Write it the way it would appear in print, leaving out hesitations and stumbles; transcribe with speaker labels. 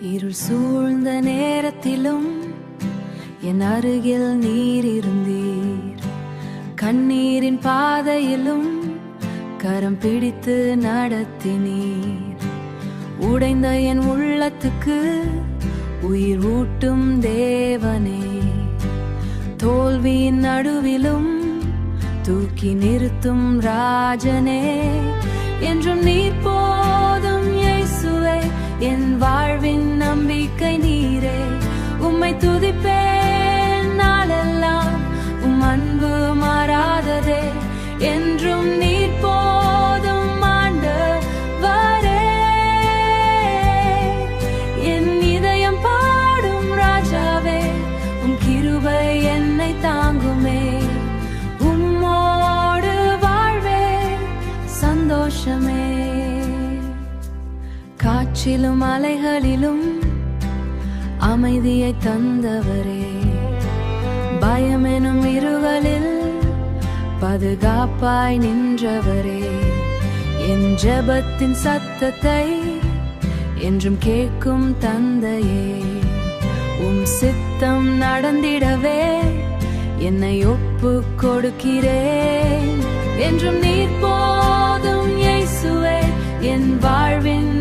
Speaker 1: இருள் சூழ்ந்த நேரத்திலும் என் அருகில் நீர் இருந்தீர். கண்ணீரின் பாதையிலும் கரம் பிடித்து நடத்தினீர். உடைந்த என் உள்ளத்துக்கு உயிர் ஊட்டும் தேவனே, தோல்வியின் நடுவிலும் தூக்கி நிறுத்தும் ராஜனே, என்றும் நீர் போதும் இயேசுவே, என் வாழ்வின் நம்பிக்கை நீரே. உம்மை துதிப்பேன் நாளெல்லாம், உம் அன்பு மாறாததே, என்றும் நீர் போதும் ஆண்டவரே. என் இதயம் பாடும் ராஜாவே, உம் கிருபை என்னை தாங்குமே. உம்மோடு வாழ்வே சந்தோஷமே. காற்றிலும் அலைகளிலும் அமைதியை தந்தவரே, பயம் எனும் இருளில் பாதுகாப்பாய் நின்றவரே, என் ஜெபத்தின் சத்தத்தை என்றும் கேட்கும் தந்தையே, உம் சித்தம் நடந்திடவே என்னை ஒப்பு கொடுக்கிறேன். என்றும் நீர் போதும் இயேசுவே, என் வாழ்வின்